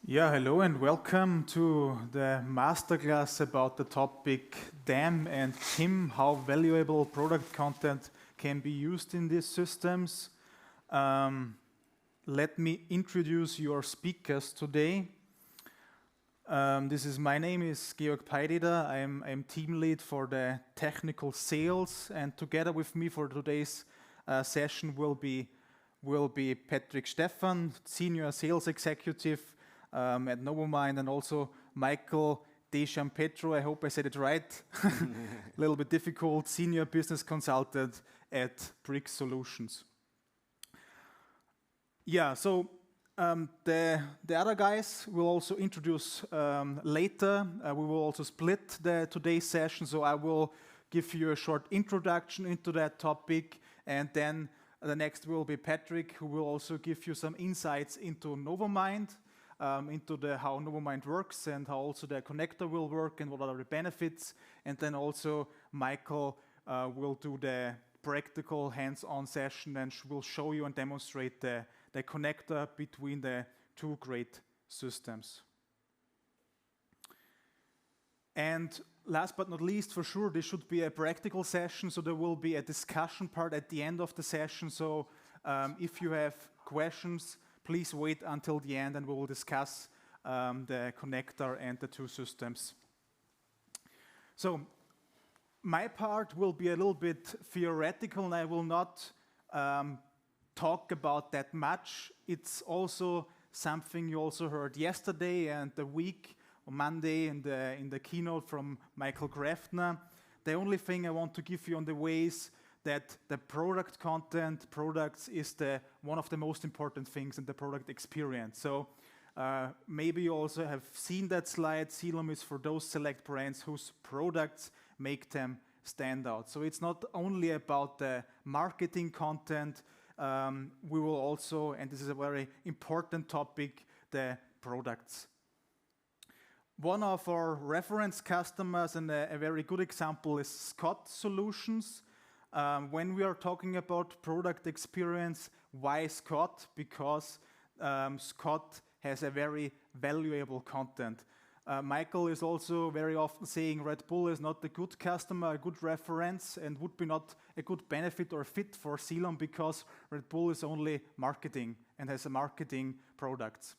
Yeah, hello and welcome to the Masterclass about the topic DAM and PIM, how valuable product content can be used in these systems. Let me introduce your speakers today. My name is Georg Payreder. I'm team lead for the technical sales, and together with me for today's session will be Stephan, senior sales executive at Novelmind, and also Degiampietro, I hope I said it right, a little bit difficult, senior business consultant at Brix Solutions. Yeah, so the other guys will also introduce later. We will also split today's session, so I will give you a short introduction into that topic, and then the next will be Patrick, who will also give you some insights into Novomind, into how Novomind works and how also the connector will work and what are the benefits. And then also Michael will do the practical hands-on session and will show you and demonstrate the connector between the two great systems. And last but not least, for sure, this should be a practical session, so there will be a discussion part at the end of the session. So if you have questions, please wait until the end and we will discuss the connector and the two systems. So my part will be a little bit theoretical and I will not talk about that much. It's also something you also heard yesterday and the week on Monday in the keynote from Michael Graftner. The only thing I want to give you on the way is that the product content, products, is one of the most important things in the product experience. So maybe you also have seen that slide. CELUM is for those select brands whose products make them stand out. So it's not only about the marketing content, we will also, and this is a very important topic, the products. One of our reference customers and a very good example is Scott Solutions. When we are talking about product experience, why Scott? Because Scott has a very valuable content. Michael is also very often saying Red Bull is not a good customer, a good reference, and would be not a good benefit or fit for CELUM because Red Bull is only marketing and has a marketing products.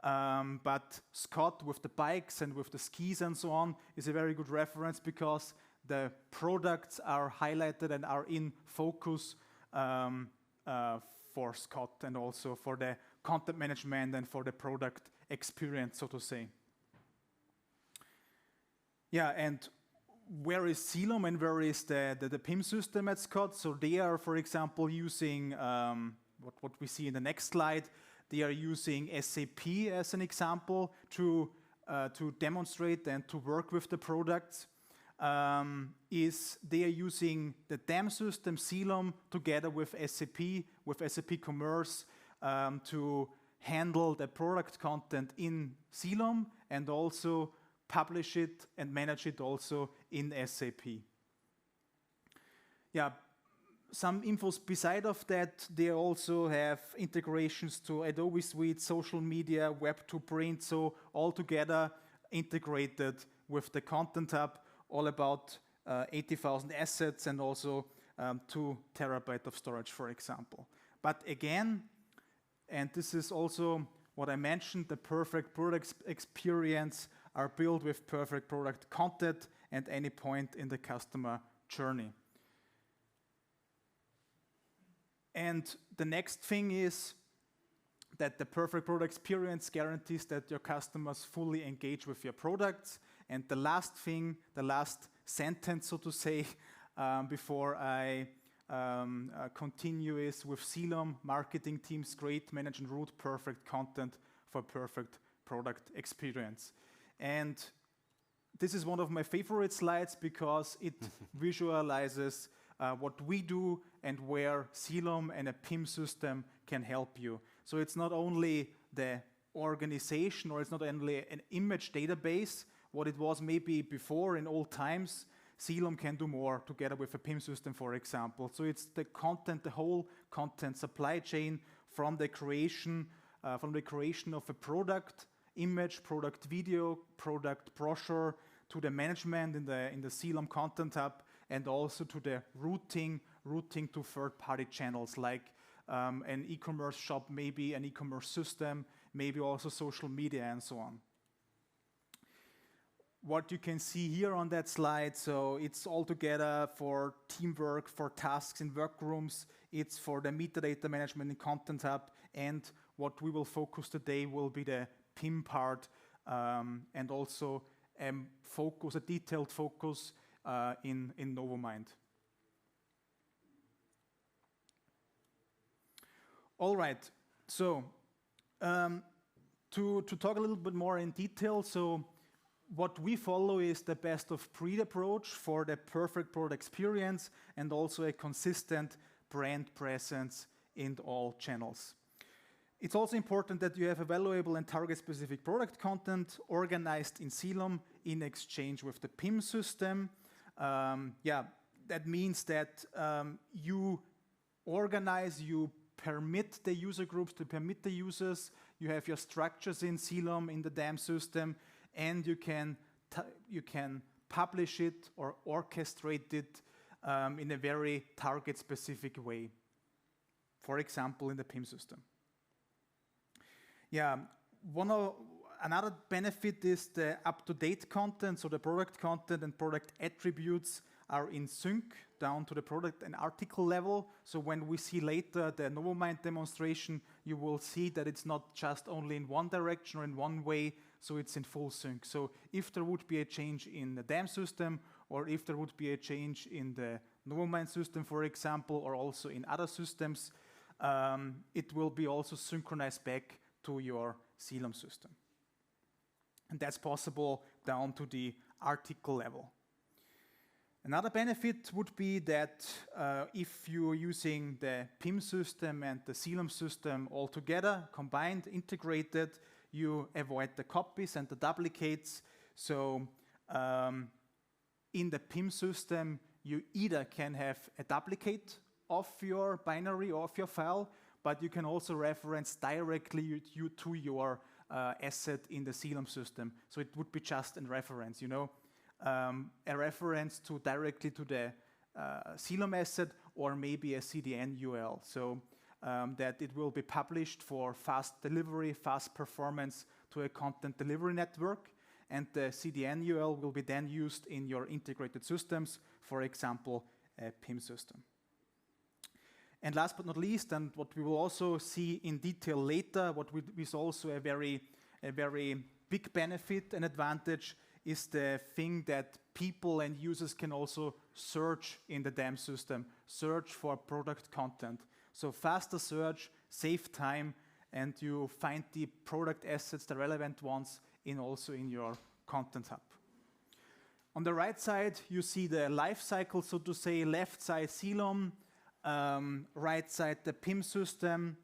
But Scott with the bikes and with the skis and so on is a very good reference because the products are highlighted and are in focus for Scott and also for the content management and for the product experience, so to say. Yeah, and where is CELUM and where is the PIM system at Scott? So they are, for example, using what we see in the next slide. They are using SAP as an example to demonstrate and to work with the products. They are using the DAM system, CELUM, together with SAP Commerce to handle the product content in CELUM and also publish it and manage it also in SAP. Yeah, some infos beside of that, they also have integrations to Adobe Suite, social media, web to print, so all together integrated with the Content Hub, all about 80,000 assets and also 2 terabytes of storage, for example. But again, and this is also what I mentioned, the perfect product experience are built with perfect product content at any point in the customer journey. And the next thing is that the perfect product experience guarantees that your customers fully engage with your products. And the last thing, the last sentence, so to say, before I continue is with CELUM, marketing teams create, manage and route perfect content for perfect product experience. And this is one of my favorite slides because it visualizes what we do and where CELUM and a PIM system can help you. So it's not only the organization or it's not only an image database, what it was maybe before in old times. CELUM can do more together with a PIM system, for example. So it's the content, the whole content supply chain from the creation of a product image, product video, product brochure, to the management in the CELUM Content Hub, and also to the routing to third-party channels like an e-commerce shop, maybe an e-commerce system, maybe also social media and so on. What you can see here on that slide, so it's all together for teamwork, for tasks in workrooms, it's for the metadata management in Content Hub, and what we will focus today will be the PIM part, and also a detailed focus in Novomind. All right, so to talk a little bit more in detail, so what we follow is the best of breed approach for the perfect product experience and also a consistent brand presence in all channels. It's also important that you have a valuable and target-specific product content organized in CELUM in exchange with the PIM system. That means that you organize, you permit the user groups to permit the users, you have your structures in CELUM, in the DAM system, and you can publish it or orchestrate it in a very target-specific way. For example, in the PIM system. Another benefit is the up-to-date content, so the product content and product attributes are in sync down to the product and article level. So when we see later the Novomind demonstration, you will see that it's not just only in one direction or in one way, so it's in full sync. So if there would be a change in the DAM system, or if there would be a change in the Novomind system, for example, or also in other systems, it will be also synchronized back to your CELUM system. And that's possible down to the article level. Another benefit would be that if you're using the PIM system and the CELUM system all together, combined, integrated, you avoid the copies and the duplicates. So in the PIM system, you either can have a duplicate of your binary or of your file, but you can also reference directly to your asset in the CELUM system. So it would be just a reference, a reference directly to the CELUM asset, or maybe a CDN URL, so that it will be published for fast delivery, fast performance to a content delivery network, and the CDN URL will be then used in your integrated systems, for example, a PIM system. And last but not least, and what we will also see in detail later, what is also a very big benefit and advantage, is the thing that people and users can also search in the DAM system, search for product content. So faster search, save time, and you find the product assets, the relevant ones, also in your Content Hub. On the right side, you see the life cycle, so to say, left side CELUM, right side the PIM system.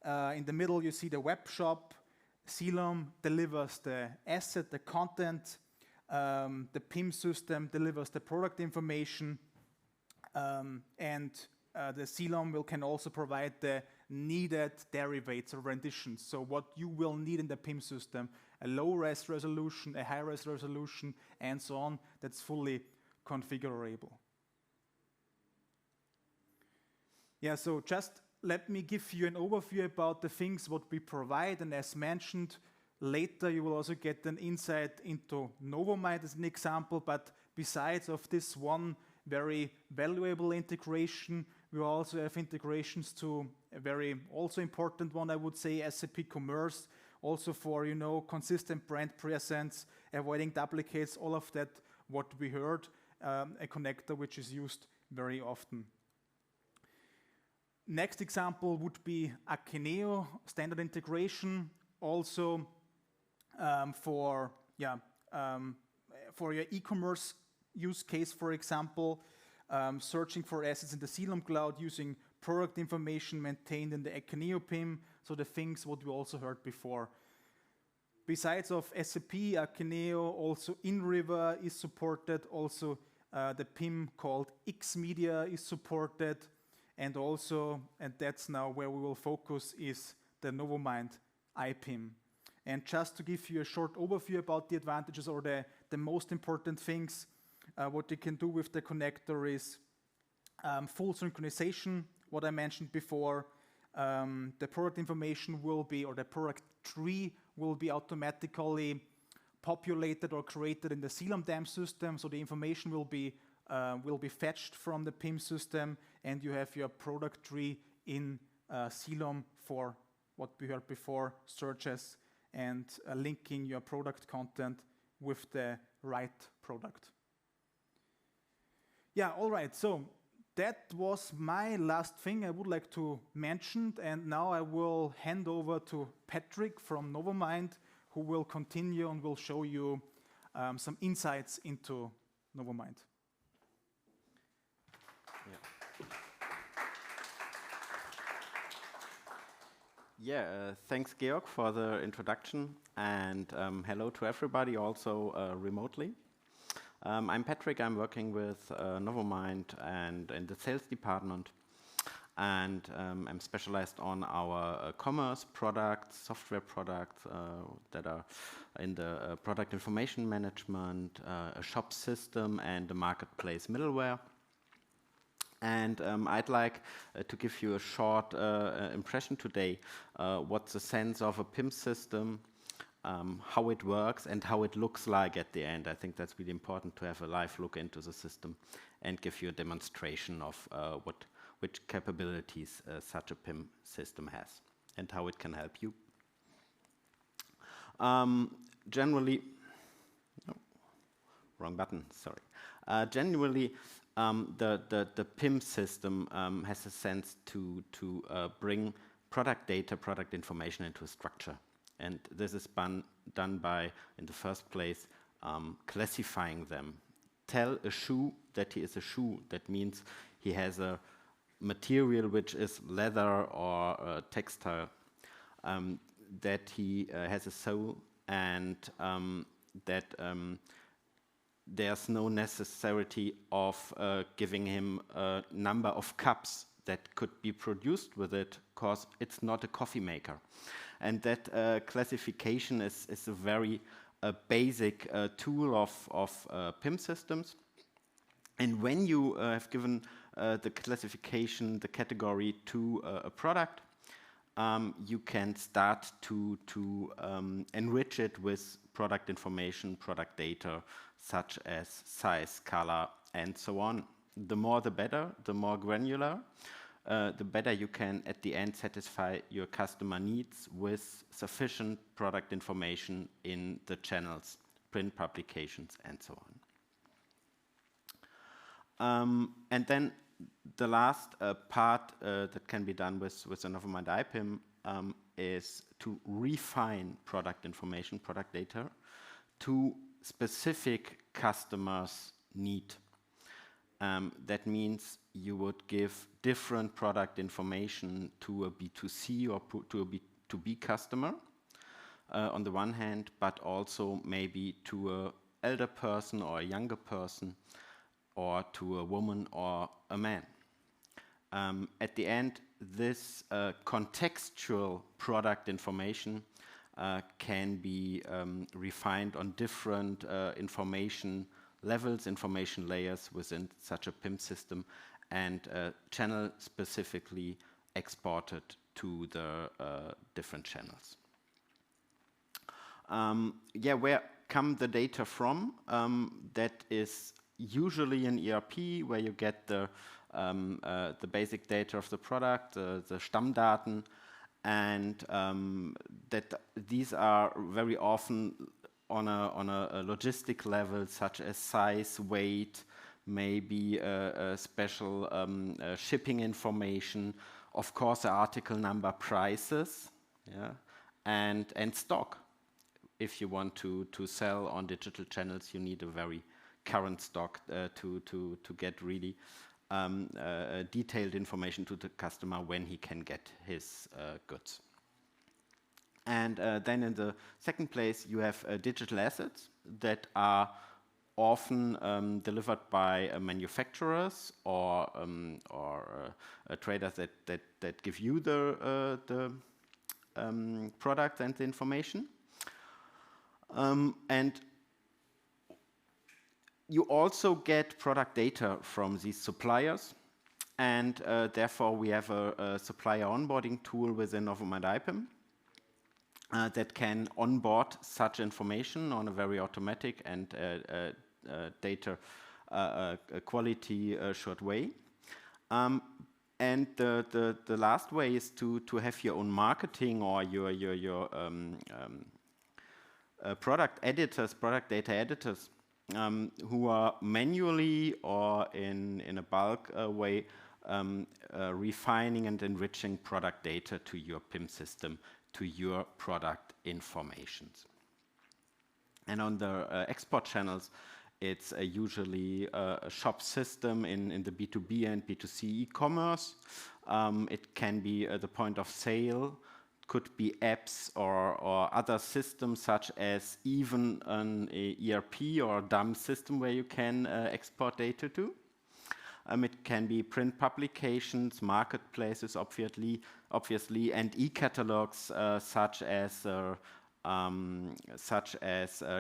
In the middle, you see the web shop. CELUM delivers the asset, the content. The PIM system delivers the product information, and the CELUM can also provide the needed derivates or renditions. So what you will need in the PIM system, a low-res resolution, a high-res resolution, and so on, that's fully configurable. So just let me give you an overview about the things what we provide, and as mentioned, later you will also get an insight into Novomind as an example, but besides of this one very valuable integration, we also have integrations to a very also important one, I would say, SAP Commerce, also for consistent brand presence, avoiding duplicates, all of that what we heard, a connector which is used very often. Next example would be Akeneo, standard integration, also for your e-commerce use case, for example, searching for assets in the CELUM cloud using product information maintained in the Akeneo PIM, so the things what we also heard before. Besides of SAP, Akeneo, also InRiver is supported, also the PIM called Xmedia is supported, and also, and that's now where we will focus, is the Novomind iPIM. And just to give you a short overview about the advantages or the most important things, what you can do with the connector is full synchronization, what I mentioned before. The product information will be, or the product tree will be automatically populated or created in the CELUM and DAM system, so the information will be fetched from the PIM system, and you have your product tree in CELUM for what we heard before, searches, and linking your product content with the right product. Yeah, all right, so that was my last thing I would like to mention, and now I will hand over to Patrick from Novomind, who will continue and will show you some insights into Novomind. Thanks, Georg, for the introduction, and hello to everybody, also remotely. I'm Patrick. I'm working with Novomind and in the sales department, and I'm specialized on our commerce products, software products that are in the product information management, a shop system, and the marketplace middleware. And I'd like to give you a short impression today, what's the sense of a PIM system, how it works, and how it looks like at the end. I think that's really important to have a live look into the system and give you a demonstration of which capabilities such a PIM system has and how it can help you. Generally, wrong button, sorry. Generally, the PIM system has a sense to bring product data, product information into a structure. And this is done by, in the first place, classifying them. Tell a shoe that he is a shoe. That means he has a material which is leather or textile, that he has a sole, and that there's no necessity of giving him a number of cups that could be produced with it, because it's not a coffee maker. And that classification is a very basic tool of PIM systems. And when you have given the classification, the category to a product, you can start to enrich it with product information, product data, such as size, color, and so on. The more the better, the more granular, the better you can at the end satisfy your customer needs with sufficient product information in the channels, print publications, and so on. And then the last part that can be done with the Novelmind iPIM is to refine product information, product data, to specific customers' need. That means you would give different product information to a B2C or to a B2B customer on the one hand, but also maybe to an elder person or a younger person, or to a woman or a man. At the end, this contextual product information can be refined on different information levels, information layers within such a PIM system, and channel specifically exported to the different channels. Where come the data from? That is usually an ERP where you get the basic data of the product, the Stammdaten, and that these are very often on a logistic level, such as size, weight, maybe a special shipping information, of course, the article number, prices, and stock. If you want to sell on digital channels, you need a very current stock to get really detailed information to the customer when he can get his goods. And then in the second place, you have digital assets that are often delivered by manufacturers or traders that give you the product and the information. And you also get product data from these suppliers, and therefore we have a supplier onboarding tool within Novelmind iPIM that can onboard such information on a very automatic and data quality assured way. And the last way is to have your own marketing or your product editors, product data editors, who are manually or in a bulk way refining and enriching product data to your PIM system, to your product informations. And on the export channels, it's usually a shop system in the B2B and B2C e-commerce. It can be the point of sale, could be apps or other systems such as even an ERP or DAM system where you can export data to. It can be print publications, marketplaces, obviously, and e-catalogs such as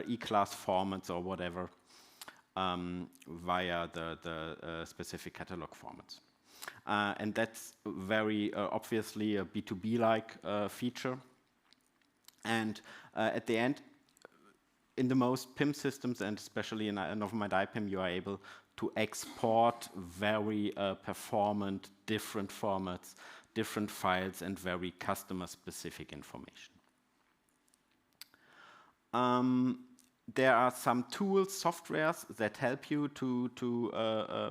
e-class formats or whatever via the specific catalog formats. And that's very obviously a B2B-like feature. And at the end, in the most PIM systems, and especially in Novelmind iPIM, you are able to export very performant, different formats, different files, and very customer-specific information. There are some tools, softwares that help you to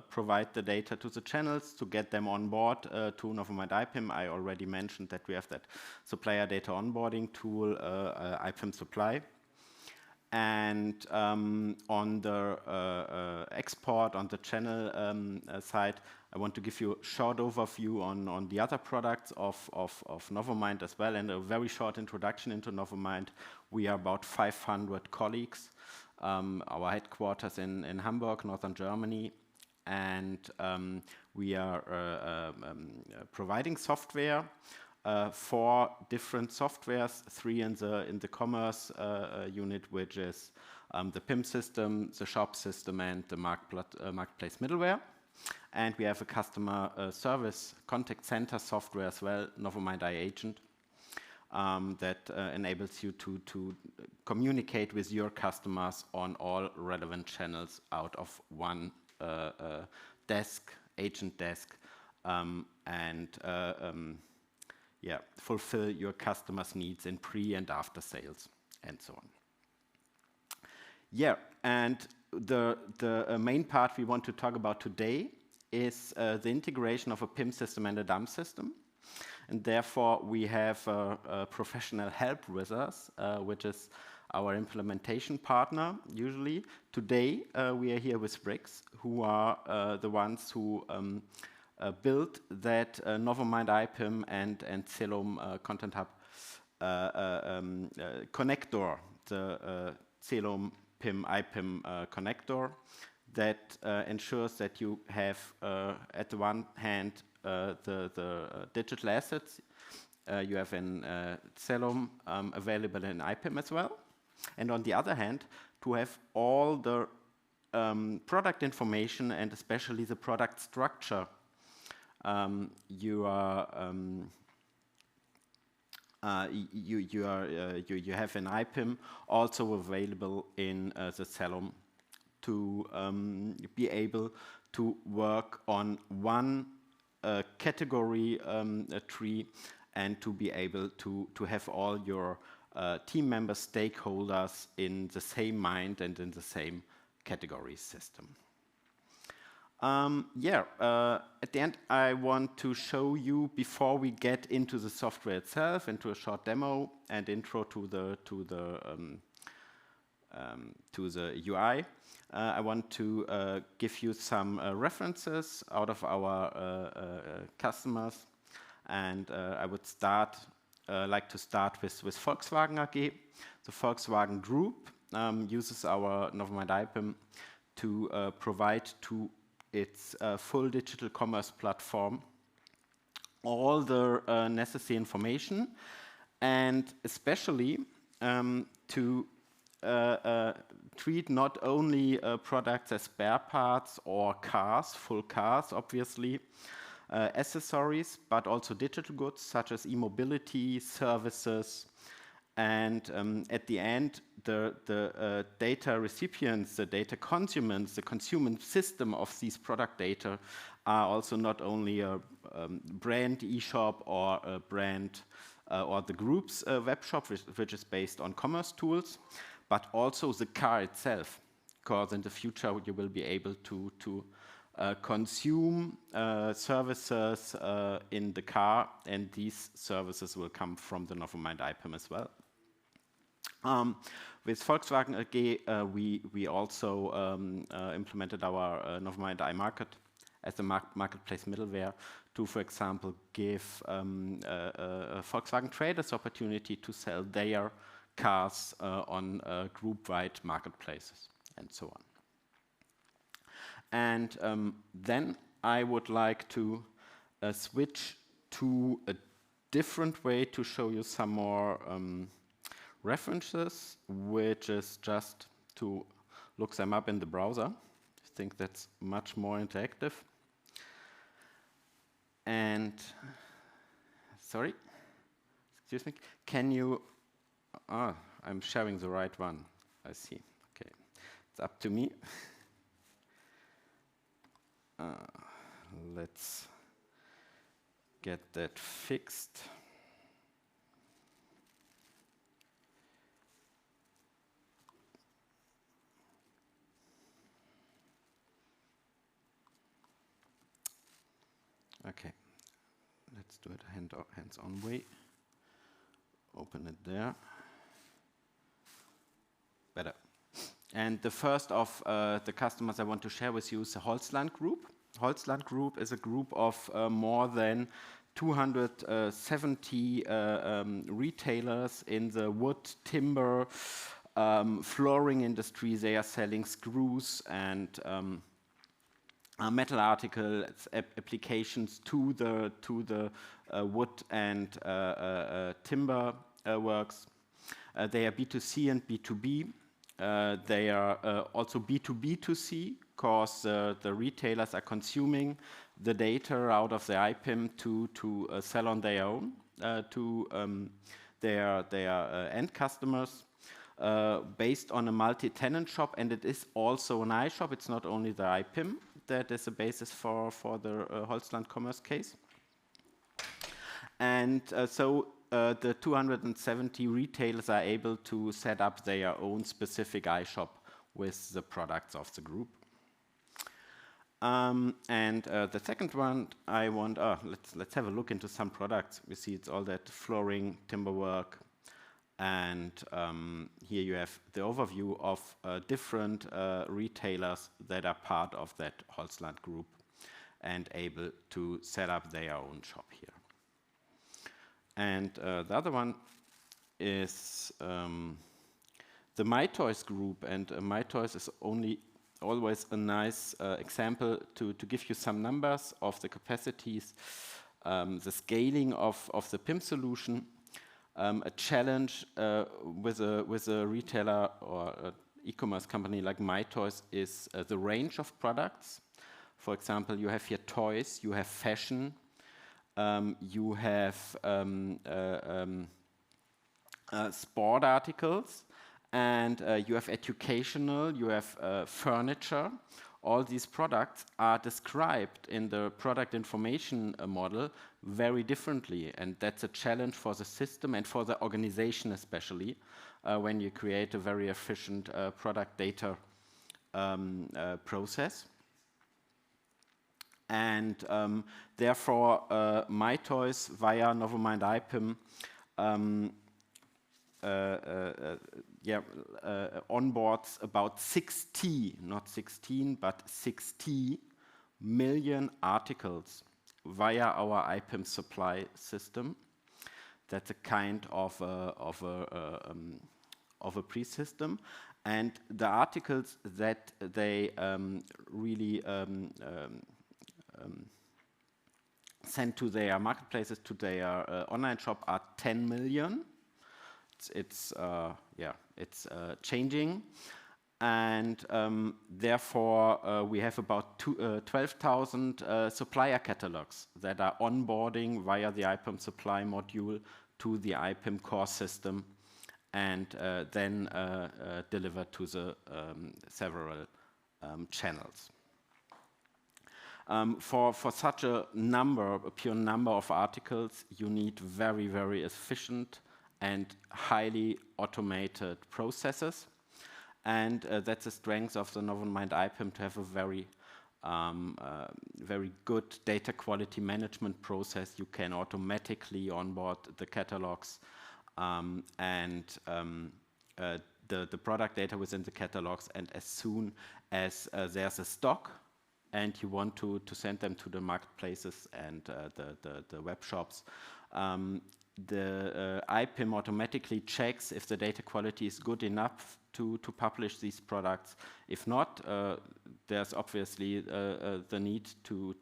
provide the data to the channels, to get them on board to Novelmind iPIM. I already mentioned that we have that supplier data onboarding tool, iPIM Supply. And on the export, on the channel side, I want to give you a short overview on the other products of Novelmind as well, and a very short introduction into Novelmind. We are about 500 colleagues, our headquarters in Hamburg, northern Germany, and we are providing software. 4 different softwares, 3 in the commerce unit, which is the PIM system, the shop system, and the marketplace middleware. And we have a customer service contact center software as well, Novelmind iAgent, that enables you to communicate with your customers on all relevant channels out of one desk, agent desk, and fulfill your customers' needs in pre and after sales, and so on. Yeah, and the main part we want to talk about today is the integration of a PIM system and a DAM system. And therefore, we have a professional help with us, which is our implementation partner, usually. Today, we are here with Brix, who are the ones who built that Novelmind iPIM and CELUM Content Hub connector, the CELUM PIM iPIM connector that ensures that you have at the one hand the digital assets you have in CELUM available in iPIM as well, and on the other hand to have all the product information and especially the product structure you have in iPIM also available in the CELUM to be able to work on one category tree and to be able to have all your team members, stakeholders in the same mind and in the same category system. At the end, I want to show you, before we get into the software itself, into a short demo and intro to the UI. I want to give you some references out of our customers, and I would like to start with Volkswagen AG. The Volkswagen Group uses our Novelmind iPIM to provide to its full digital commerce platform all the necessary information, and especially to treat not only products as spare parts or cars, full cars, obviously, accessories, but also digital goods such as e-mobility, services, and at the end, the data recipients, the data consumers, the consumer system of these product data are also not only a brand e-shop or a brand or the group's web shop, which is based on commerce tools, but also the car itself, because in the future you will be able to consume services in the car, and these services will come from the Novelmind iPIM as well. With Volkswagen AG, we also implemented our Novelmind iMarket as a marketplace middleware to, for example, give Volkswagen traders opportunity to sell their cars on group-wide marketplaces and so on. And then I would like to switch to a different way to show you some more references, which is just to look them up in the browser. I think that's much more interactive. And, sorry, excuse me, can you, I'm sharing the right one, I see, okay, it's up to me. Let's get that fixed. Okay, let's do it hands-on way. Open it there. Better. And the first of the customers I want to share with you is the Holzland Group. Holzland Group is a group of more than 270 retailers in the wood, timber, flooring industry. They are selling screws and metal articles, applications to the wood and timber works. They are B2C and B2B. They are also B2B2C, because the retailers are consuming the data out of the iPIM to sell on their own to their end customers. Based on a multi-tenant shop, and it is also an iShop. It's not only the iPIM that is the basis for the Holzland commerce case. And so the 270 retailers are able to set up their own specific iShop with the products of the group. And the second one, I want, let's have a look into some products. We see it's all that flooring, timber work, and here you have the overview of different retailers that are part of that Holzland group and able to set up their own shop here. And the other one is the MyToys group, and MyToys is always a nice example to give you some numbers of the capacities, the scaling of the PIM solution. A challenge with a retailer or an e-commerce company like MyToys is the range of products. For example, you have here toys, you have fashion, you have sport articles, and you have educational, you have furniture. All these products are described in the product information model very differently, and that's a challenge for the system and for the organization especially when you create a very efficient product data process. And therefore, MyToys via Novelmind iPIM onboards about 60, not 16, but 60 million articles via our iPIM supply system. That's a kind of a pre-system, and the articles that they really send to their marketplaces, to their online shop, are 10 million. It's it's changing. And therefore, we have about 12,000 supplier catalogs that are onboarding via the iPIM supply module to the iPIM core system and then delivered to the several channels. For such a pure number of articles, you need very, very efficient and highly automated processes. And that's the strength of the Novelmind iPIM, to have a very, very good data quality management process. You can automatically onboard the catalogs and the product data within the catalogs. And as soon as there's a stock and you want to send them to the marketplaces and the web shops, the iPIM automatically checks if the data quality is good enough to publish these products. If not, there's obviously the need to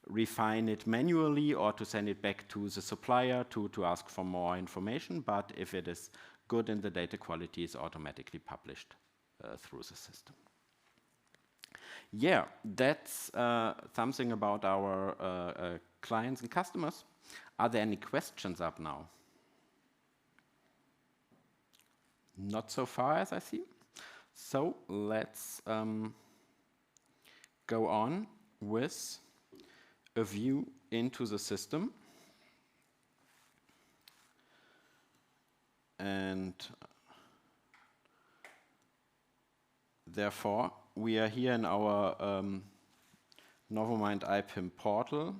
refine it manually or to send it back to the supplier to ask for more information. But if it is good and the data quality is automatically published through the system. Yeah, that's something about our clients and customers. Are there any questions up now? Not so far, as I see. So let's go on with a view into the system. And therefore, we are here in our Novelmind iPIM portal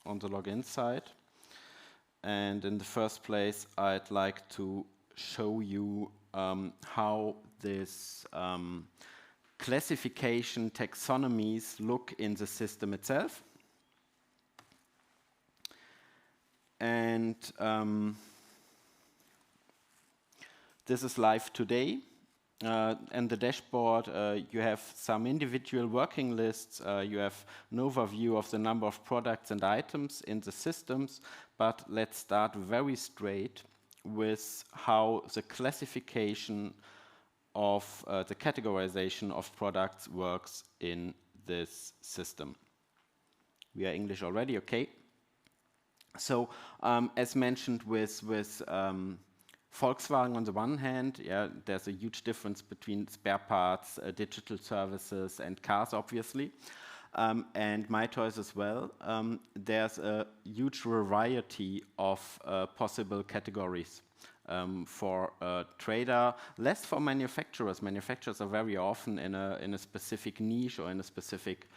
on the login side. And in the first place, I'd like to show you how this classification taxonomies look in the system itself. And this is live today. And the dashboard, you have some individual working lists. You have an overview of the number of products and items in the systems. But let's start very straight with how the classification of the categorization of products works in this system. We are English already, okay? So, as mentioned with Volkswagen on the one hand, yeah, there's a huge difference between spare parts, digital services, and cars, obviously. And my toys as well. There's a huge variety of possible categories for a trader, less for manufacturers. Manufacturers are very often in a specific niche or in a specific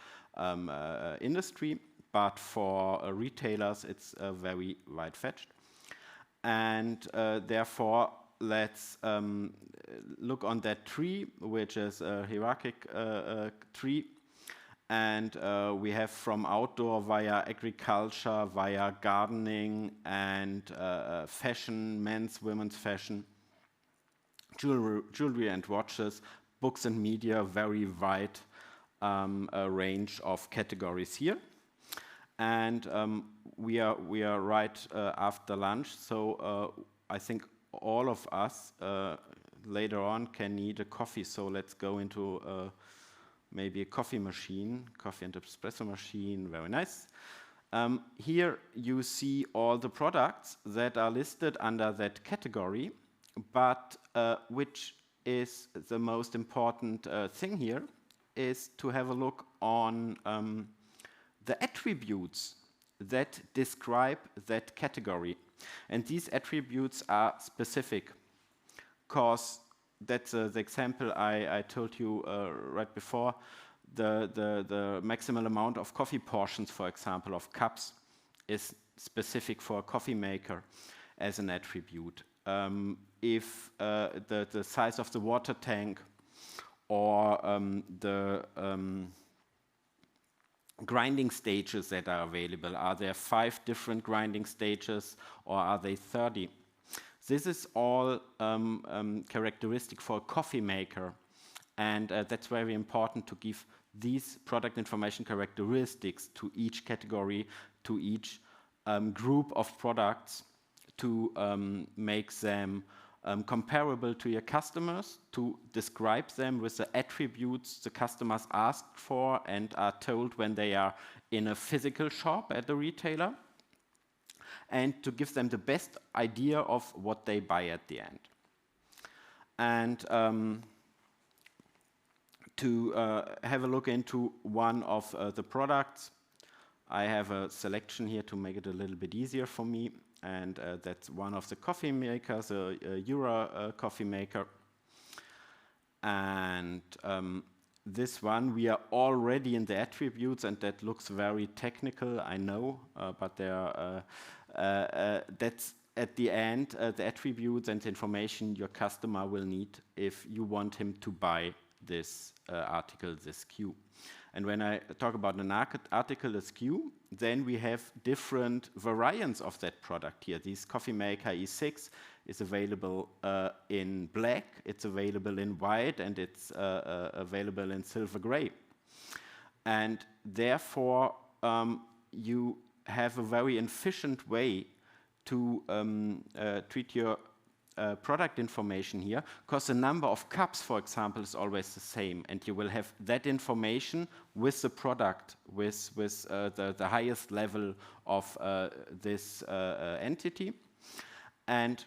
industry, but for retailers, it's very wide-fetched. And therefore, let's look on that tree, which is a hierarchical tree. And we have from outdoor via agriculture, via gardening, and fashion, men's, women's fashion, jewelry and watches, books and media, very wide range of categories here. And we are right after lunch, so I think all of us later on can need a coffee. So let's go into maybe a coffee machine, coffee and espresso machine, very nice. Here you see all the products that are listed under that category, but which is the most important thing here is to have a look on the attributes that describe that category. And these attributes are specific, because that's the example I told you right before. The maximal amount of coffee portions, for example, of cups, is specific for a coffee maker as an attribute. If the size of the water tank or the grinding stages that are available, are there 5 different grinding stages or are they 30? This is all characteristic for a coffee maker, and that's very important to give these product information characteristics to each category, to each group of products, to make them comparable to your customers, to describe them with the attributes the customers asked for and are told when they are in a physical shop at the retailer, and to give them the best idea of what they buy at the end. And to have a look into one of the products, I have a selection here to make it a little bit easier for me, and that's one of the coffee makers, a Jura coffee maker. And this one, we are already in the attributes, and that looks very technical, I know, but that's at the end, the attributes and information your customer will need if you want him to buy this article, this SKU. And when I talk about an article, a SKU, then we have different variants of that product here. This coffee maker E6 is available in black, it's available in white, and it's available in silver gray. And therefore, you have a very efficient way to treat your product information here, because the number of cups, for example, is always the same, and you will have that information with the product, with the highest level of this entity. And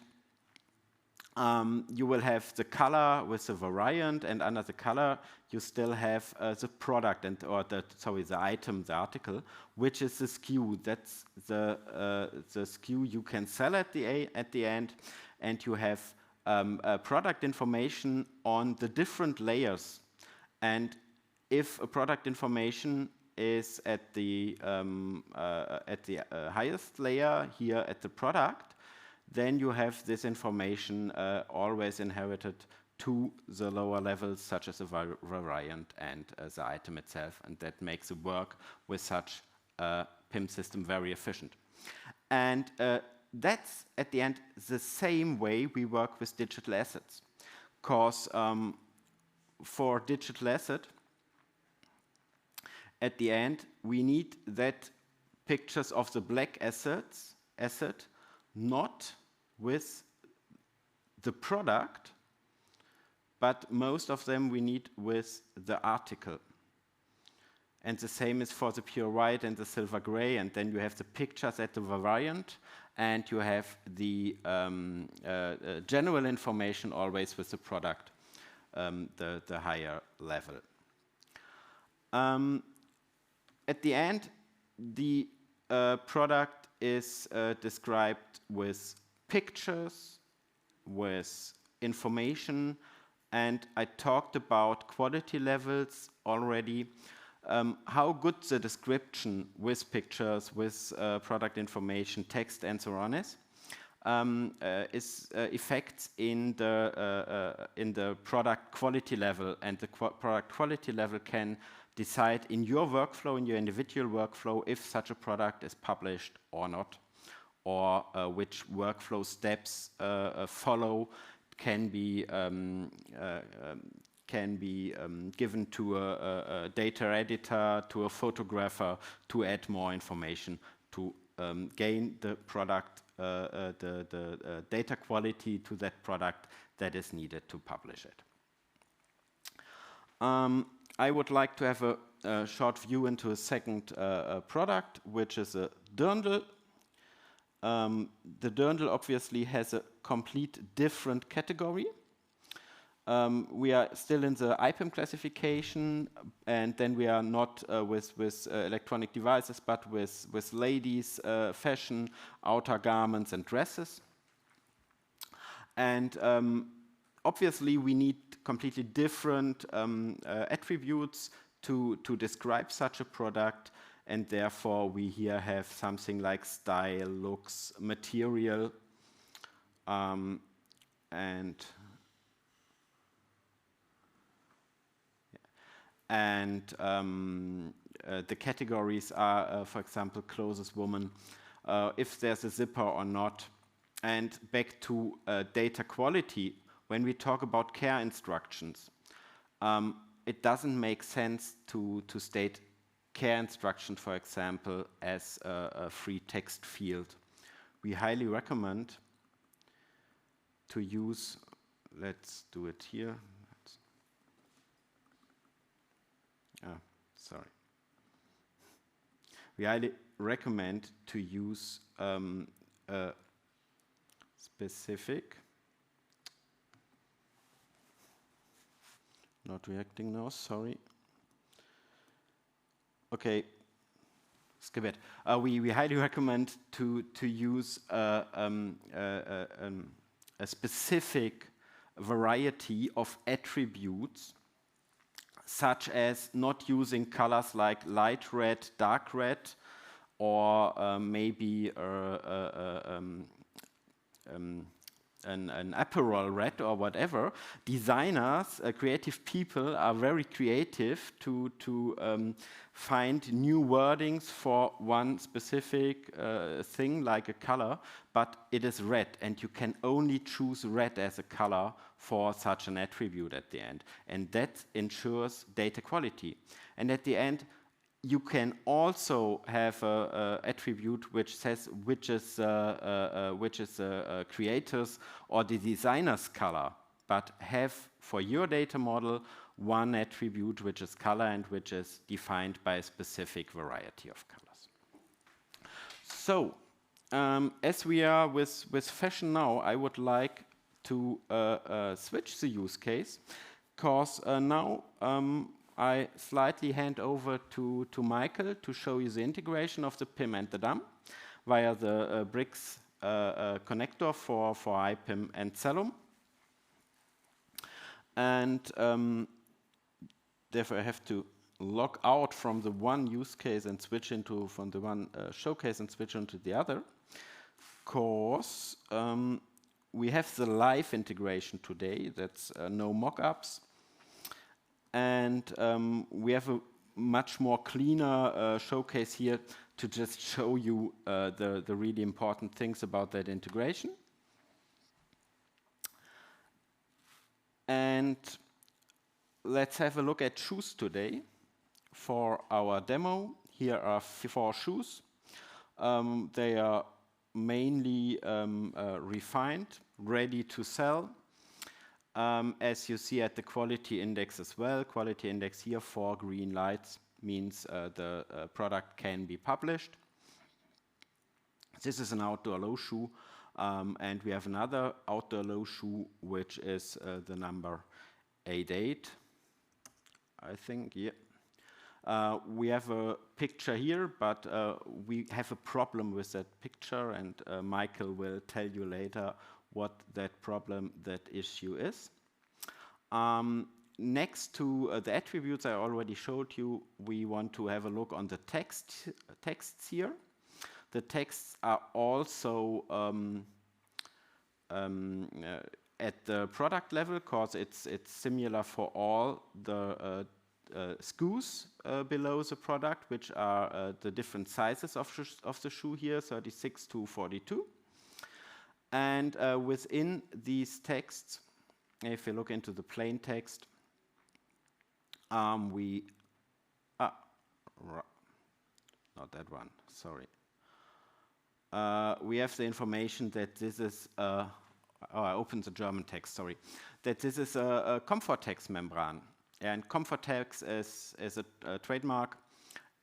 you will have the color with the variant, and under the color you still have the product the item, the article, which is the SKU. That's the SKU you can sell at the end, and you have product information on the different layers. And if a product information is at the highest layer here at the product, then you have this information always inherited to the lower levels, such as a variant and the item itself, and that makes the work with such a PIM system very efficient. And that's, at the end, the same way we work with digital assets. Because for digital asset, at the end, we need that pictures of the black asset, not with the product, but most of them we need with the article. And the same is for the pure white and the silver gray, and then you have the pictures at the variant, and you have the general information always with the product, the higher level. At the end, the product is described with pictures, with information, and I talked about quality levels already. How good the description with pictures, with product information, text, and so on is effects in the product quality level, and the product quality level can decide in your workflow, in your individual workflow, if such a product is published or not, or which workflow steps follow, can be given to a data editor, to a photographer, to add more information, to gain the product, the data quality to that product that is needed to publish it. I would like to have a short view into a second product, which is a dirndl. The dirndl obviously has a complete different category. We are still in the iPIM classification, and then we are not with electronic devices, but with ladies, fashion, outer garments, and dresses. And obviously, we need completely different attributes to describe such a product, and therefore we here have something like style, looks, material, and the categories are, for example, clothes woman, if there's a zipper or not. And back to data quality, when we talk about care instructions, it doesn't make sense to state care instruction, for example, as a free text field. We highly recommend to use, let's do it here. Sorry. We highly recommend to use a specific, not reacting now, sorry. Okay, skip it. We highly recommend to use a specific variety of attributes, such as not using colors like light red, dark red, or maybe an apparel red or whatever. Designers, creative people are very creative to find new wordings for one specific thing like a color, but it is red, and you can only choose red as a color for such an attribute at the end, and that ensures data quality. And at the end, you can also have an attribute which says which is creator's or the designer's color, but have for your data model one attribute which is color and which is defined by a specific variety of colors. So, as we are with fashion now, I would like to switch the use case, because now I slightly hand over to Michael to show you the integration of the PIM and the DAM via the brix connector for iPIM and CELUM. And therefore I have to log out from the one use case and switch into, from the one showcase and switch into the other, because we have the live integration today, that's no mock-ups. And we have a much more cleaner showcase here to just show you the really important things about that integration. And let's have a look at shoes today. For our demo, here are 4 shoes. They are mainly refined, ready to sell. As you see at the quality index as well, quality index here, 4 green lights means the product can be published. This is an outdoor low shoe, and we have another outdoor low shoe, which is the number 88, I think, yeah. We have a picture here, but we have a problem with that picture, and Michael will tell you later what that problem, that issue is. Next to the attributes I already showed you, we want to have a look on the texts here. The texts are also at the product level, because it's similar for all the SKUs below the product, which are the different sizes of the shoe here, 36 to 42. And within these texts, if you look into the plain text, not that one, sorry. We have the information that this is, I opened the German text, sorry, that this is a comfort text membran. And comfort text is a trademark,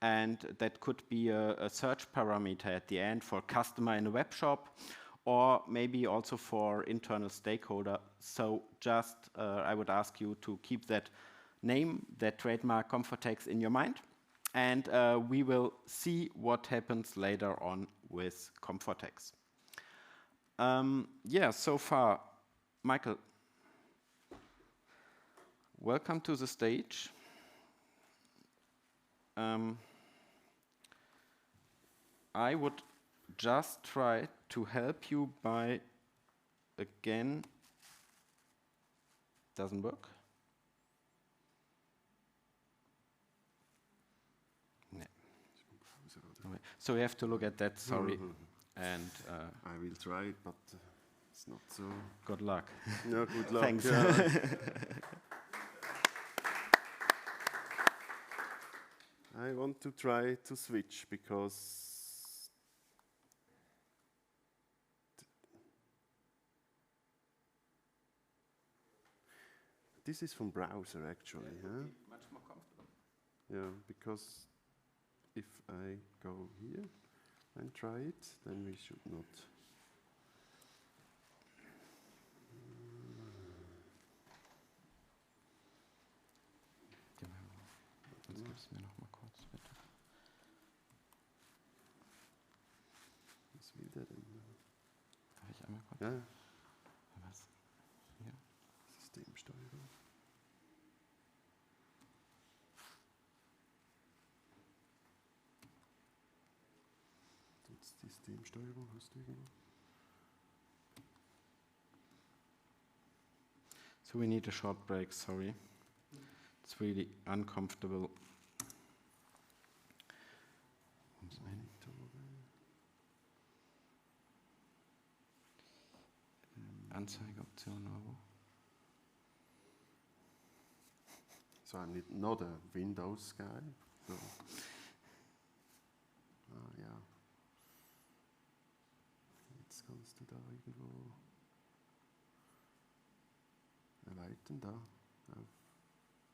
and that could be a search parameter at the end for a customer in a web shop, or maybe also for internal stakeholder. So just, I would ask you to keep that name, that trademark comfort text in your mind, and we will see what happens later on with comfort text. Yeah, so far, Michael, welcome to the stage. I would just try to help you by, again, doesn't work. No. So we have to look at that, sorry. And I will try it, but it's not so. Good luck. Yeah, good luck. Thanks. I want to try to switch because This is from browser actually. Huh? Much more comfortable. Yeah, because if I go here and try it, then we should not. Sonst gibst du mir noch mal kurz, bitte. Was will der denn? Darf ich einmal kurz? Ja, Was? Hier? Systemsteuerung. Systemsteuerung hast du irgendwo? So we need a short break, sorry. It's really uncomfortable. Anzeigeoption Euro. So I'm not a Windows guy. So. Ja. Jetzt kannst du da irgendwo erweitern, da auf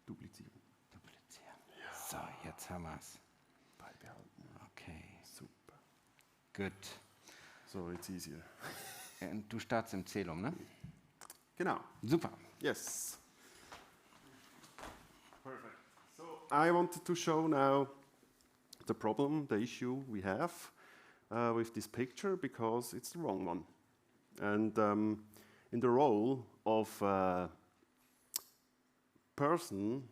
Duplizieren. Duplizieren. Ja. So, jetzt haben wir es. Beibehalten. Okay. Super. Good. So, it's easier. Und du startest im CELUM, ne? Genau. Super. Yes. Perfect. So I wanted to show now the problem, the issue we have with this picture, because it's the wrong one. And in the role of person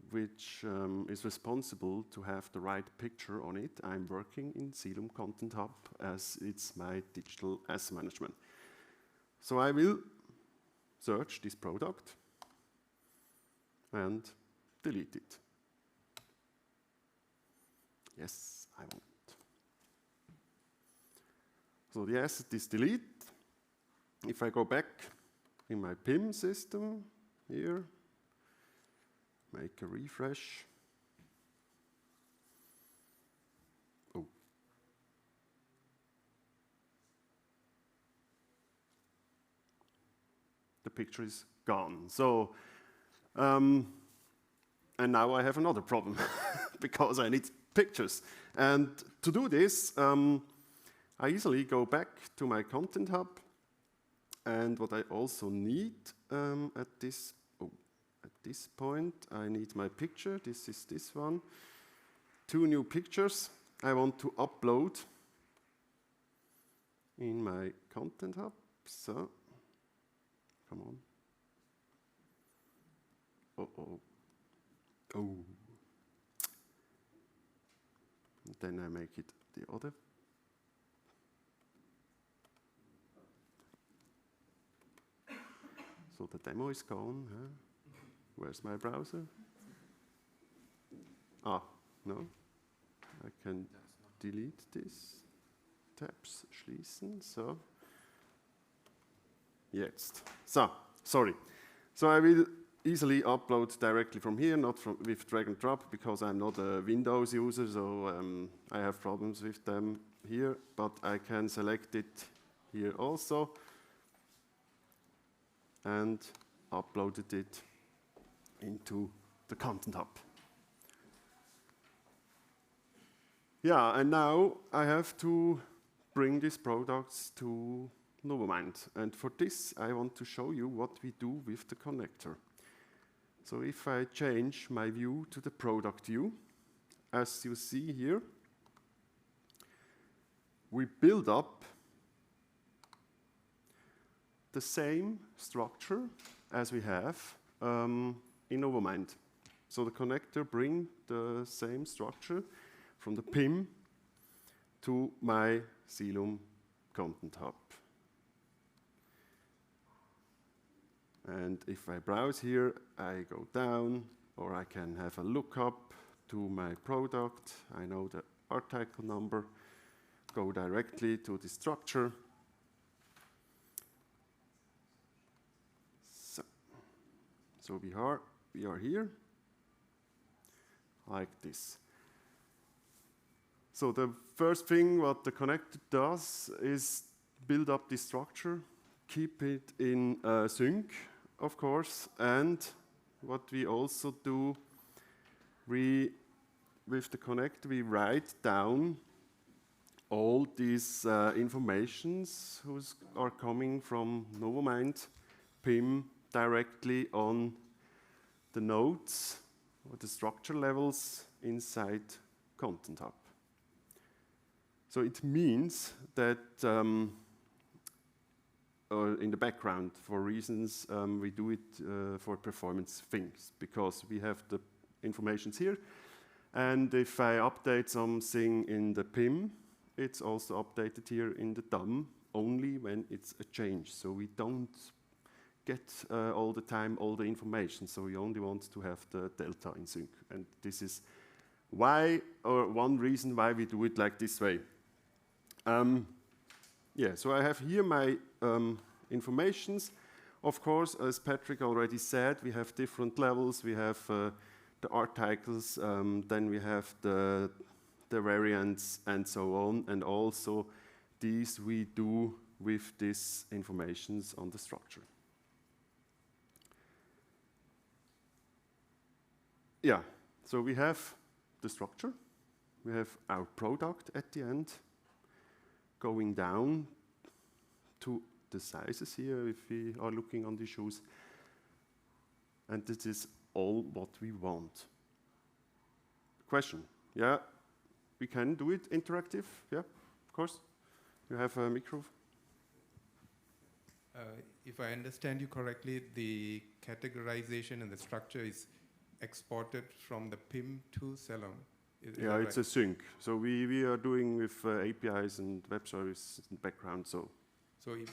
which is responsible to have the right picture on it, I'm working in CELUM Content Hub as it's my digital asset management. So I will search this product and delete it. Yes, I want. So the asset is deleted. If I go back in my PIM system here, make a refresh. Oh. The picture is gone. So, and now I have another problem because I need pictures. And to do this, I easily go back to my Content Hub. And what I also need at this point, I need my picture. This is this one. 2 new pictures I want to upload in my Content Hub. So, come on. Oh. And then I make it the other. So the demo is gone. Huh? Where's my browser? Ah, no. I can delete this. Tabs schließen. So. Jetzt. So, sorry. So I will easily upload directly from here, not with drag and drop, because I'm not a Windows user, so I have problems with them here, but I can select it here also and uploaded it into the Content Hub. Yeah, and now I have to bring these products to Novelmind. And for this, I want to show you what we do with the connector. So if I change my view to the product view, as you see here, we build up the same structure as we have in Novelmind. So the connector brings the same structure from the PIM to my CELUM Content Hub. And if I browse here, I go down, or I can have a lookup to my product. I know the article number, go directly to the structure. So we are here, like this. So the first thing what the connector does is build up this structure, keep it in sync, of course, and what we also do, with the connect, we write down all these informations who's are coming from Novomind PIM directly on the nodes or the structure levels inside Content Hub. So it means that in the background, for reasons, we do it for performance things, because we have the informations here. And if I update something in the PIM, it's also updated here in the DAM, only when it's a change. So we don't get all the time all the information. So we only want to have the delta in sync. And this is why, or one reason why we do it like this way. Yeah, so I have here my informations. Of course, as Patrick already said, we have different levels. We have the articles, then we have the variants and so on, and also these we do with these informations on the structure. Yeah, so we have the structure, we have our product at the end, going down to the sizes here if we are looking on the shoes, and this is all what we want. Question? Yeah, we can do it interactive. Yeah, of course. You have a micro. If I understand you correctly, the categorization and the structure is exported from the PIM to CELUM. Yeah, it's right? A sync. So we are doing with APIs and web services in the background. So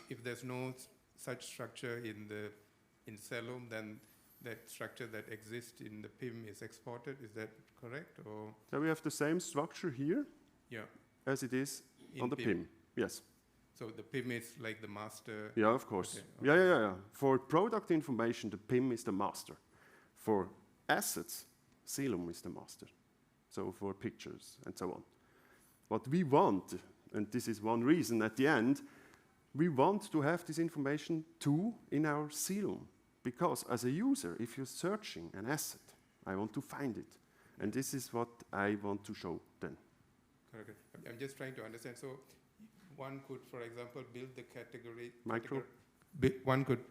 if there's no such structure in CELUM, then that structure that exists in the PIM is exported. Is that correct? Or so we have the same structure here, yeah, as it is on the PIM. Yes. So the PIM is like the master. Yeah, of course. Okay. Yeah. For product information, the PIM is the master. For assets, CELUM is the master. So for pictures and so on. What we want, and this is one reason at the end, we want to have this information too in our CELUM. Because as a user, if you're searching an asset, I want to find it. And this is what I want to show then. Okay. I'm just trying to understand. So one could, for example, build the category. One could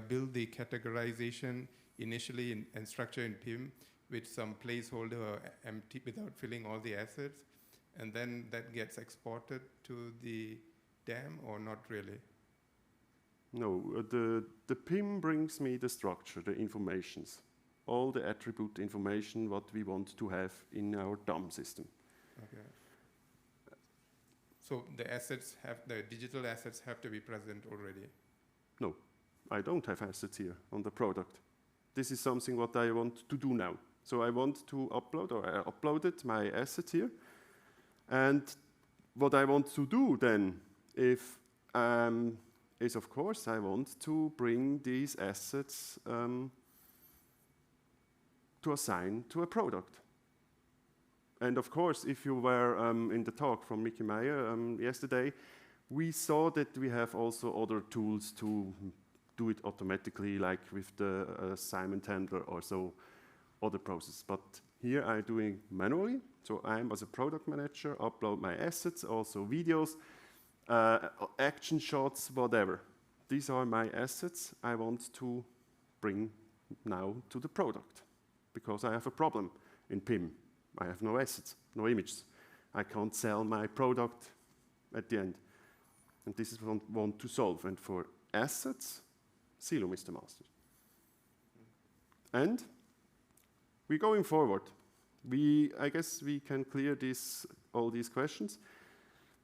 build the categorization initially and structure in PIM with some placeholder empty without filling all the assets. And then that gets exported to the DAM or not really? No, the PIM brings me the structure, the informations, all the attribute information what we want to have in our DAM system. Okay. So the digital assets have to be present already? No, I don't have assets here on the product. This is something what I want to do now. So I want to upload, or I uploaded my assets here. And what I want to do then, is of course I want to bring these assets to assign to a product. And of course, if you were in the talk from Mickey Meyer yesterday, we saw that we have also other tools to do it automatically, like with the assignment handler or so, other process. But here I'm doing manually. So I'm, as a product manager, upload my assets, also videos, action shots, whatever. These are my assets I want to bring now to the product, because I have a problem in PIM. I have no assets, no images. I can't sell my product at the end. And this is what I want to solve. And for assets, CELUM is the master. And we're going forward. I guess we can clear all these questions,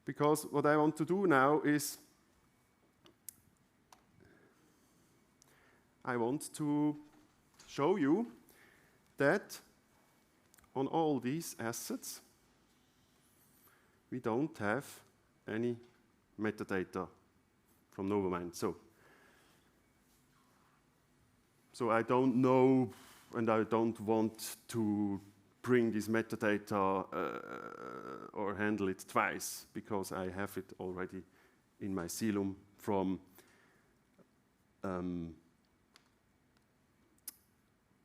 because what I want to do now is I want to show you that on all these assets, we don't have any metadata from Novelmind. So I don't know, and I don't want to bring this metadata or handle it twice, because I have it already in my CELUM from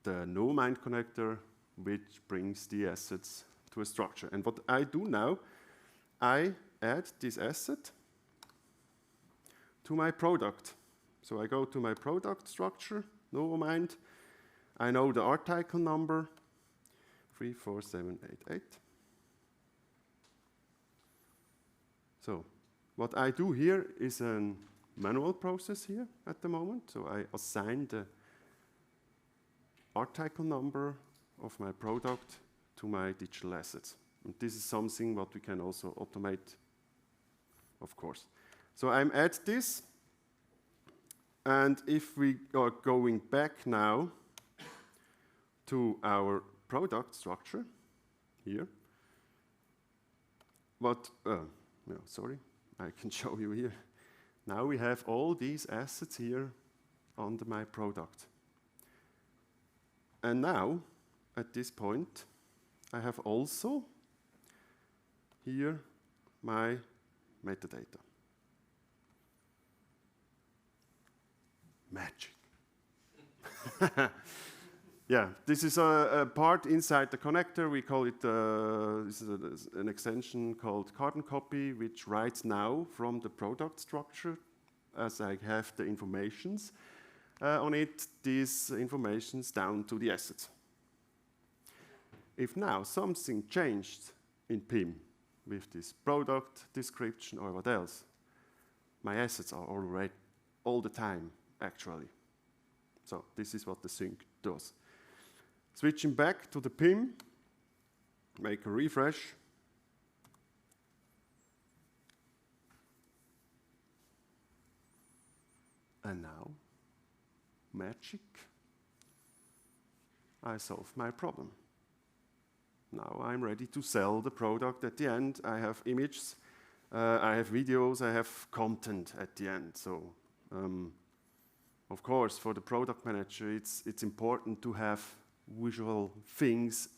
the Novelmind connector, which brings the assets to a structure. And what I do now, I add this asset to my product. So I go to my product structure, Novelmind. I know the article number, 34788. So what I do here is a manual process here at the moment. So I assign the article number of my product to my digital assets. And this is something what we can also automate, of course. So I'm at this. And if we are going back now to our product structure here, I can show you here. Now we have all these assets here under my product. And now, at this point, I have also here my metadata. Magic. Yeah, this is a part inside the connector. We call it, this is an extension called carbon copy, which writes now from the product structure, as I have the informations on it, these informations down to the assets. If now something changed in PIM with this product description or what else, my assets are already all the time, actually. So this is what the sync does. Switching back to the PIM, make a refresh. And now, magic, I solve my problem. Now I'm ready to sell the product at the end. I have images, I have videos, I have content at the end. So, of course, for the product manager, it's important to have visual things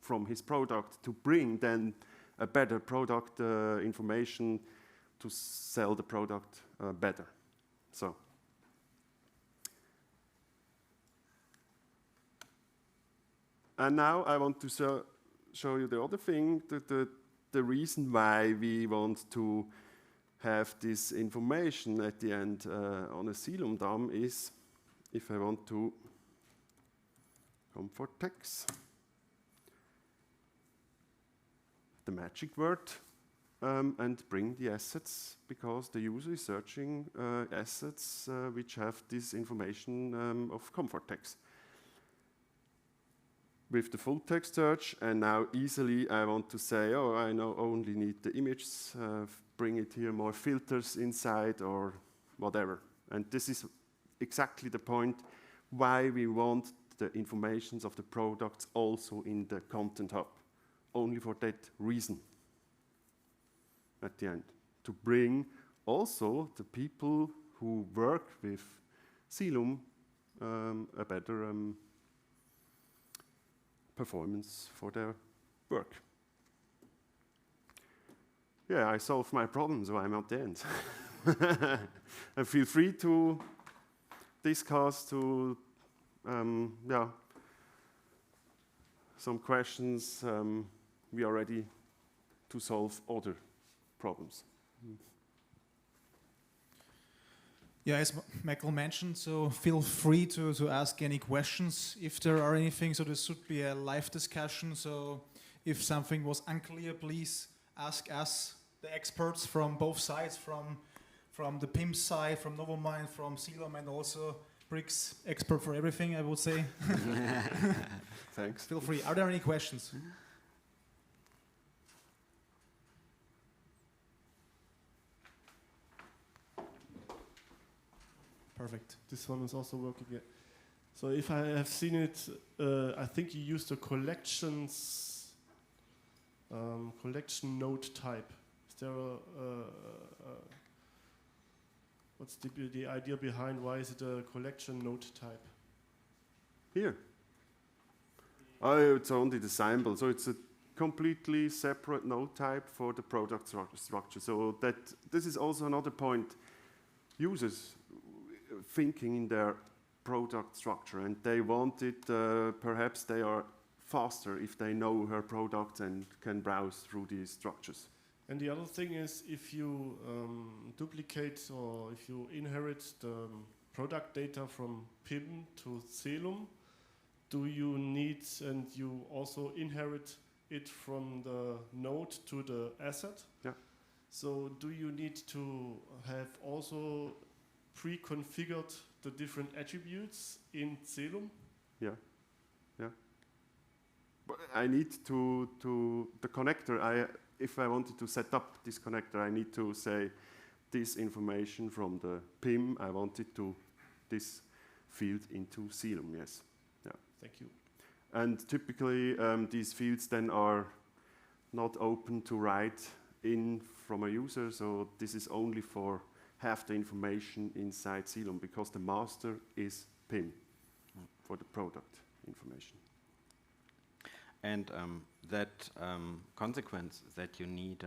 from his product to bring then a better product information to sell the product better. So. And now I want to show you the other thing, the reason why we want to have this information at the end on a CELUM DAM is if I want to comfort text, the magic word, and bring the assets because the user is searching assets which have this information of comfort text. With the full text search, and now easily I want to say, oh, I now only need the image, bring it here, more filters inside or whatever. And this is exactly the point why we want the informations of the products also in the Content Hub. Only for that reason at the end. To bring also the people who work with CELUM a better performance for their work. Yeah, I solved my problem, so I'm at the end. And feel free to discuss, to some questions. We are ready to solve other problems. Yeah, as Michael mentioned, so feel free to ask any questions if there are anything. So this should be a live discussion. So if something was unclear, please ask us, the experts from both sides, from the PIM side, from Novelmind, from CELUM, and also brix, expert for everything, I would say. Thanks. Feel free. Are there any questions? Perfect. This one is also working here. So if I have seen it, I think you used a collection node type. Is there what's the idea behind why is it a collection node type? Here. Oh, it's only the symbol. So it's a completely separate node type for the product structure. So that this is also another point. Users thinking in their product structure, and they want it, perhaps they are faster if they know her product and can browse through these structures. And the other thing is, if you duplicate or if you inherit the product data from PIM to CELUM, do you need, and you also inherit it from the node to the asset? Yeah. So do you need to have also pre-configured the different attributes in CELUM? Yeah, yeah. But I need to the connector. If I wanted to set up this connector, I need to say this information from the PIM. I wanted to this field into CELUM. Yes. Yeah. Thank you. And typically, these fields then are not open to write in from a user. So this is only for have the information inside CELUM, because the master is PIM for the product information. And that consequence that you need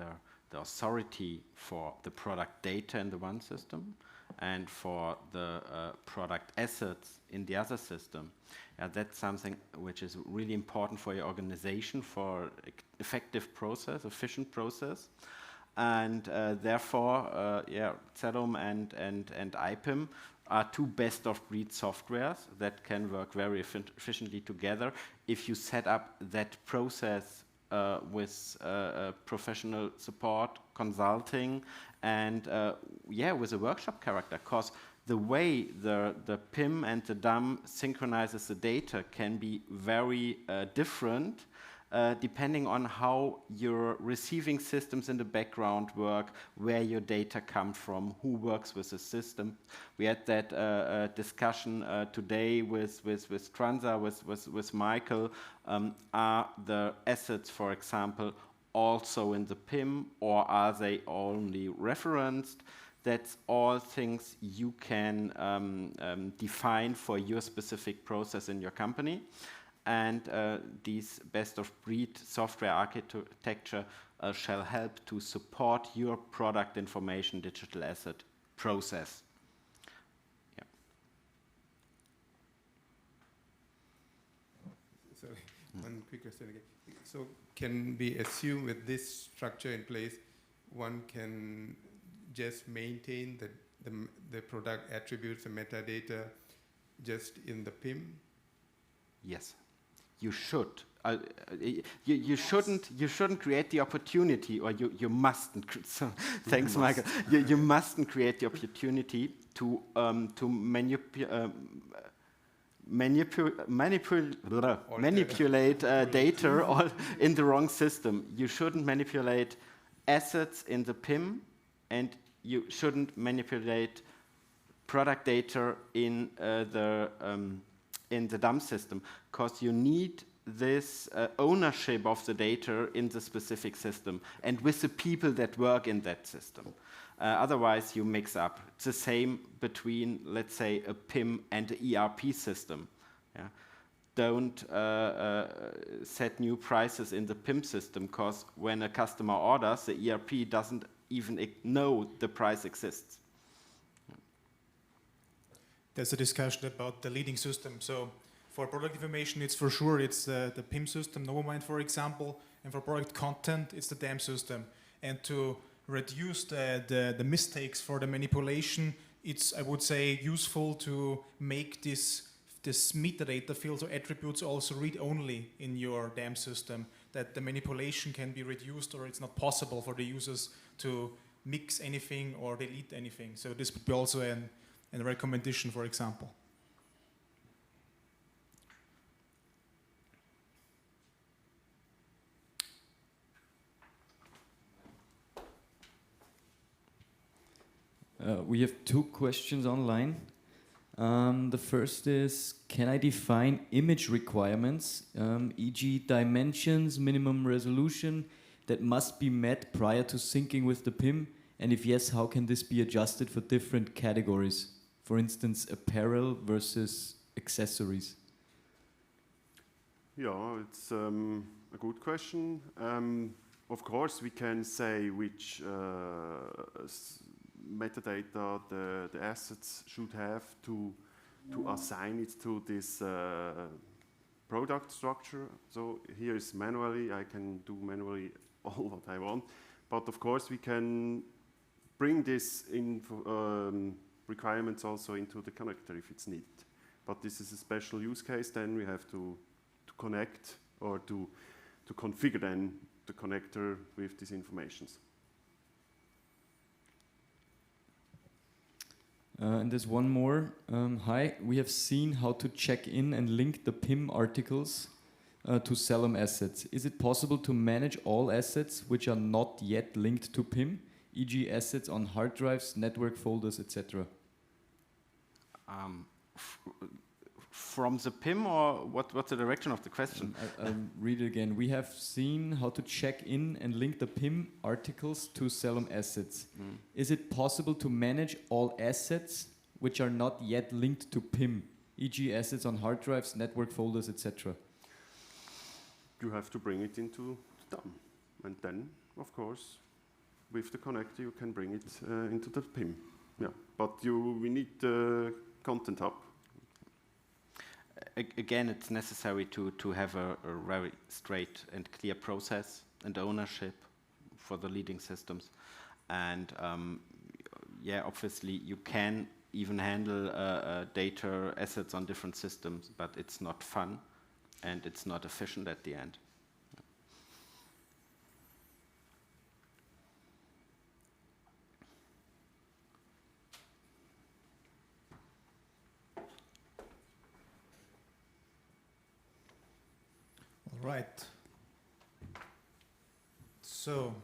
the authority for the product data in the one system and for the product assets in the other system. That's something which is really important for your organization, for effective process, efficient process. And therefore, CELUM and iPIM are two best-of-breed softwares that can work very efficiently together if you set up that process with professional support, consulting, and with a workshop character. Because the way the PIM and the DAM synchronizes the data can be very different depending on how your receiving systems in the background work, where your data come from, who works with the system. We had that discussion today with Transa, with Michael. Are the assets, for example, also in the PIM, or are they only referenced? That's all things you can define for your specific process in your company. And these best-of-breed software architecture shall help to support your product information digital asset process. Yeah. Sorry, one quick question again. So can we assume with this structure in place, one can just maintain the product attributes and metadata just in the PIM? Yes. You should. You shouldn't create the opportunity, or you mustn't. So, thanks, Michael. You mustn't create the opportunity to manipulate data all in the wrong system. You shouldn't manipulate assets in the PIM, and you shouldn't manipulate product data in the DAM system, because you need this ownership of the data in the specific system and with the people that work in that system. Otherwise, you mix up. It's the same between, let's say, a PIM and an ERP system. Yeah? Don't set new prices in the PIM system, because when a customer orders, the ERP doesn't even know the price exists. There's a discussion about the leading system. So for product information, it's for sure it's the PIM system, Novomind, for example, and for product content, it's the DAM system. And to reduce the mistakes for the manipulation, it's, I would say, useful to make this metadata fields or attributes also read-only in your DAM system, that the manipulation can be reduced, or it's not possible for the users to mix anything or delete anything. So this would be also a recommendation, for example. We have two questions online. The first is, can I define image requirements, e.g. dimensions, minimum resolution, that must be met prior to syncing with the PIM? And if yes, how can this be adjusted for different categories? For instance, apparel versus accessories. Yeah, it's a good question. Of course, we can say which metadata the assets should have to to assign it to this product structure. So here is manually, I can do manually all what I want. But of course, we can bring this requirements also into the connector if it's needed. But this is a special use case, then we have to connect or to configure then the connector with these informations. And there's one more. Hi, we have seen how to check in and link the PIM articles to CELUM assets. Is it possible to manage all assets which are not yet linked to PIM, e.g. assets on hard drives, network folders, etc.? From the PIM, or what's the direction of the question? I'll read it again. We have seen how to check in and link the PIM articles to CELUM assets. Is it possible to manage all assets which are not yet linked to PIM, e.g. assets on hard drives, network folders, etc.? You have to bring it into the DAM. And then, of course, with the connector, you can bring it into the PIM. Yeah, but we need the content hub. Again, it's necessary to have a very straight and clear process and ownership for the leading systems. And yeah, obviously you can even handle data assets on different systems, but it's not fun and it's not efficient at the end. Right. So,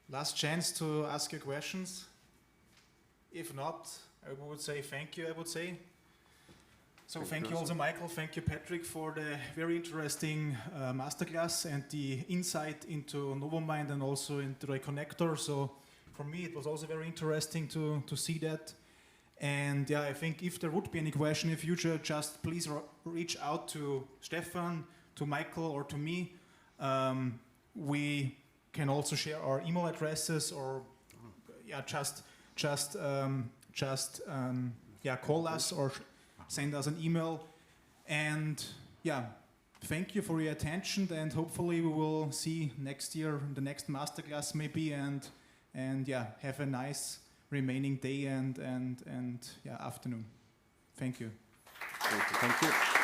last chance to ask your questions. If not, I would say thank you, So thank you also, Michael. Thank you, Patrick, for the very interesting masterclass and the insight into Novomind and also into the connector. So for me, it was also very interesting to see that. And yeah, I think if there would be any question in the future, just please reach out to Stephan, to Michael, or to me. We can also share our email addresses, or yeah, just call us or send us an email. And yeah, thank you for your attention, and hopefully we will see next year in the next masterclass maybe. And yeah, have a nice remaining day and yeah, afternoon. Thank you. Thank you.